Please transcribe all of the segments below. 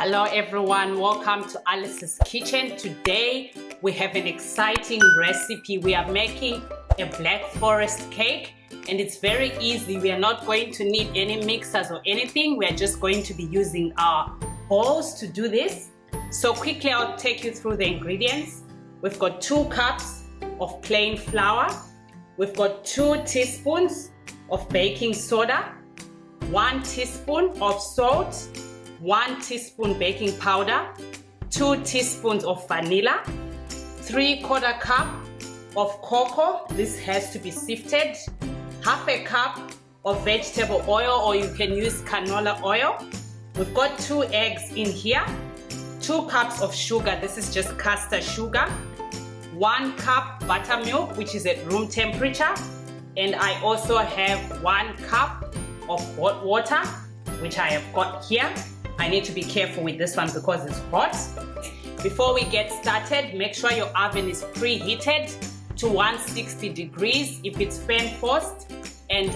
Hello everyone, welcome to Alice's Kitchen. Today we have an exciting recipe. We are making a Black Forest cake and it's very easy. We are not going to need any mixers or anything. We are just going to be using our bowls to do this. So quickly I'll take you through the ingredients. We've got 2 cups of plain flour. We've got 2 teaspoons of baking soda, 1 teaspoon of salt, 1 teaspoon baking powder, 2 teaspoons of vanilla, 3/4 cup of cocoa. This has to be sifted, half a cup of vegetable oil, or you can use canola oil. We've got 2 eggs in here, 2 cups of sugar. This is just caster sugar, 1 cup buttermilk, which is at room temperature, and I also have 1 cup of hot water, which I have got here. I need to be careful with this one because it's hot. Before we get started, make sure your oven is preheated to 160 degrees if it's fan forced, and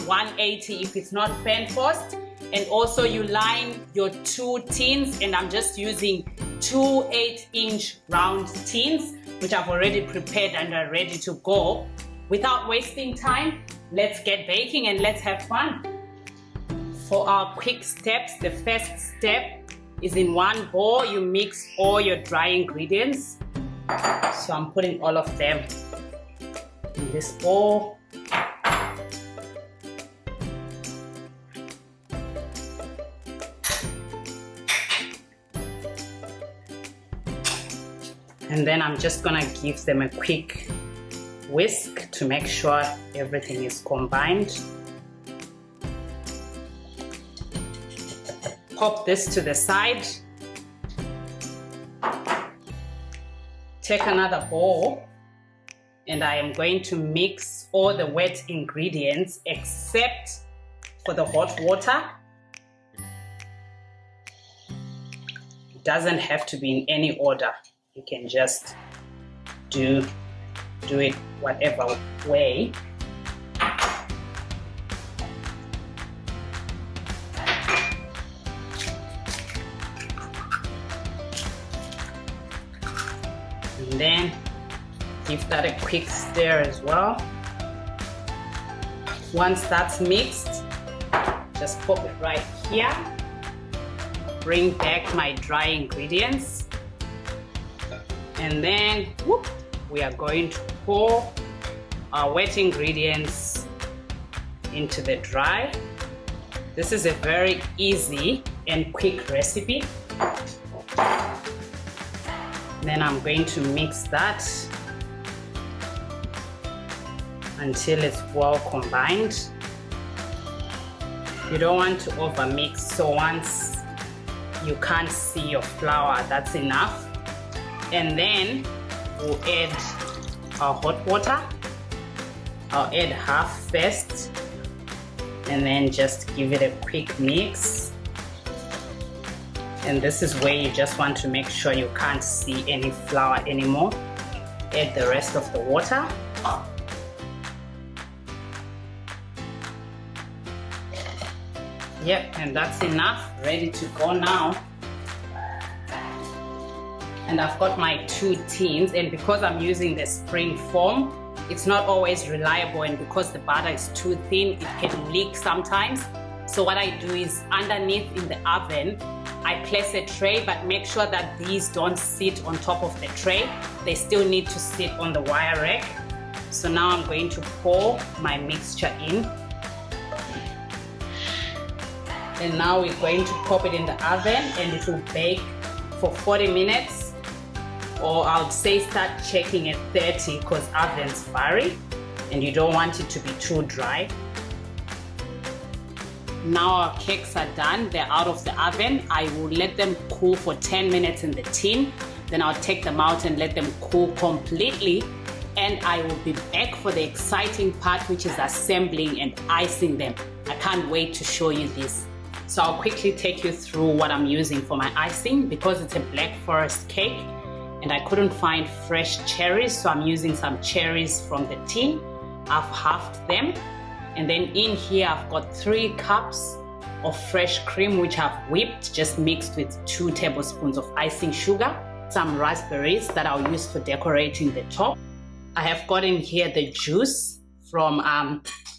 180 if it's not fan forced. And also you line your 2 tins, and I'm just using 2 8-inch round tins, which I've already prepared and are ready to go. Without wasting time, let's get baking and let's have fun. For our quick steps, the first step is in 1 bowl, you mix all your dry ingredients. So I'm putting all of them in this bowl. And then I'm just gonna give them a quick whisk to make sure everything is combined. Pop this to the side. Take another bowl, and I am going to mix all the wet ingredients except for the hot water. It doesn't have to be in any order. You can just do it whatever way. And then give that a quick stir as well. Once that's mixed, just pop it right here. Bring back my dry ingredients. And then whoop, we are going to pour our wet ingredients into the dry. This is a very easy and quick recipe. Then I'm going to mix that until it's well combined. You don't want to overmix, so once you can't see your flour, that's enough. And then we'll add our hot water. I'll add half first, and then just give it a quick mix. And this is where you just want to make sure you can't see any flour anymore. Add the rest of the water. Yep, and that's enough. Ready to go now. And I've got my 2 tins, and because I'm using the spring foam, it's not always reliable, and because the butter is too thin, it can leak sometimes. So what I do is underneath in the oven, I place a tray, but make sure that these don't sit on top of the tray. They still need to sit on the wire rack. So now I'm going to pour my mixture in. And now we're going to pop it in the oven, and it will bake for 40 minutes. Or I would say start checking at 30 because ovens vary and you don't want it to be too dry. Now our cakes are done, they're out of the oven. I will let them cool for 10 minutes in the tin. Then I'll take them out and let them cool completely. And I will be back for the exciting part, which is assembling and icing them. I can't wait to show you this. So I'll quickly take you through what I'm using for my icing. Because it's a Black Forest cake and I couldn't find fresh cherries, so I'm using some cherries from the tin. I've halved them. And then in here I've got 3 cups of fresh cream which I've whipped, just mixed with 2 tablespoons of icing sugar, some raspberries that I'll use for decorating the top. I have got in here the juice from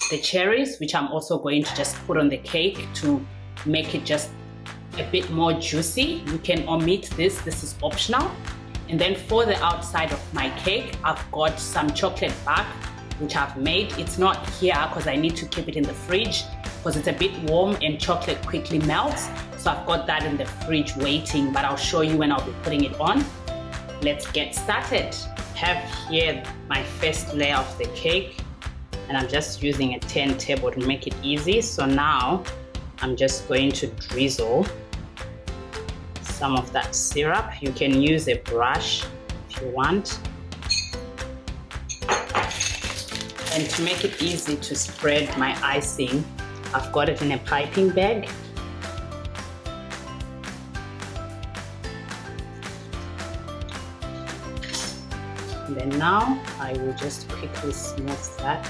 the cherries, which I'm also going to just put on the cake to make it just a bit more juicy. You can omit this is optional. And then for the outside of my cake, I've got some chocolate bark which I've made. It's not here because I need to keep it in the fridge because it's a bit warm and chocolate quickly melts. So I've got that in the fridge waiting, but I'll show you when I'll be putting it on. Let's get started. I have here my first layer of the cake, and I'm just using a turntable to make it easy. So now I'm just going to drizzle some of that syrup. You can use a brush if you want. And to make it easy to spread my icing, I've got it in a piping bag. And then now I will just quickly smooth that.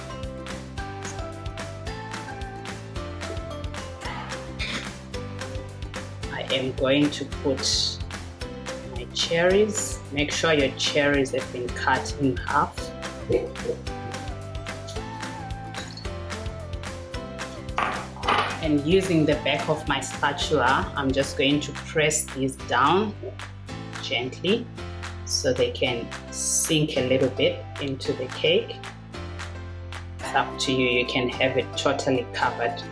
I am going to put my cherries. Make sure your cherries have been cut in half. And using the back of my spatula, I'm just going to press these down gently so they can sink a little bit into the cake. It's up to you, you can have it totally covered.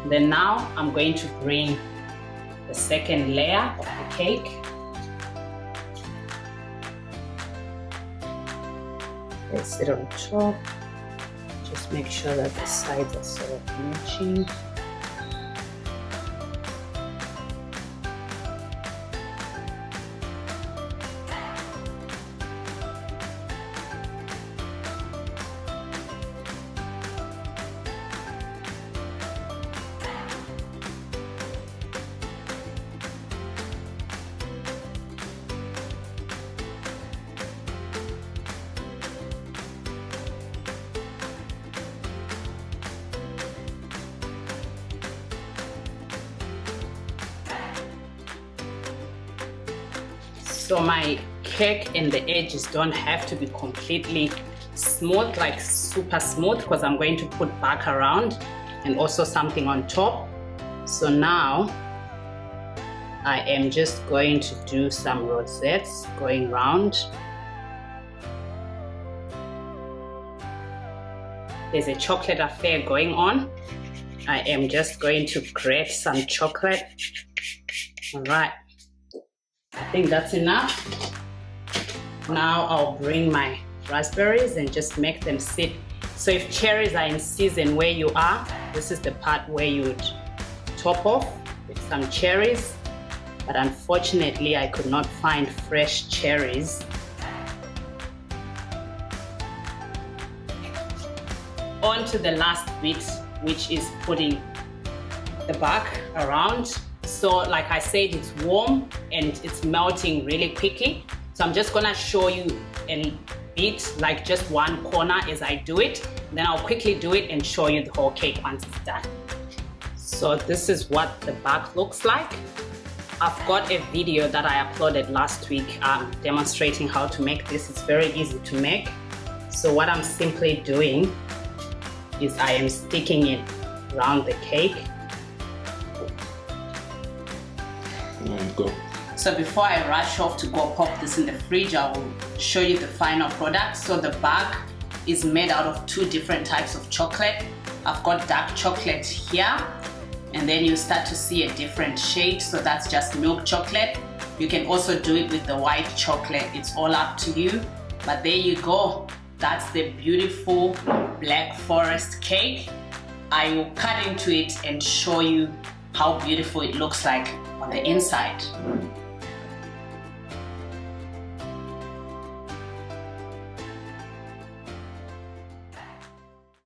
Then now I'm going to bring the second layer of the cake. Place it on top. Just make sure that the sides are sort of matching. So my cake and the edges don't have to be completely smooth, like super smooth, because I'm going to put back around and also something on top. So now I am just going to do some rosettes going round. There's a chocolate affair going on. I am just going to grate some chocolate. All right. I think that's enough. Now I'll bring my raspberries and just make them sit. So if cherries are in season where you are, this is the part where you would top off with some cherries. But unfortunately, I could not find fresh cherries. On to the last bit, which is putting the bark around. So like I said, it's warm and it's melting really quickly. So I'm just gonna show you a bit, like just one corner as I do it. Then I'll quickly do it and show you the whole cake once it's done. So this is what the bark looks like. I've got a video that I uploaded last week demonstrating how to make this. It's very easy to make. So what I'm simply doing is I am sticking it around the cake. Go. So before I rush off to go pop this in the fridge, I will show you the final product. So the bag is made out of 2 different types of chocolate. I've got dark chocolate here, and then you start to see a different shade. So that's just milk chocolate. You can also do it with the white chocolate. It's all up to you. But there you go. That's the beautiful Black Forest cake. I will cut into it and show you how beautiful it looks like on the inside.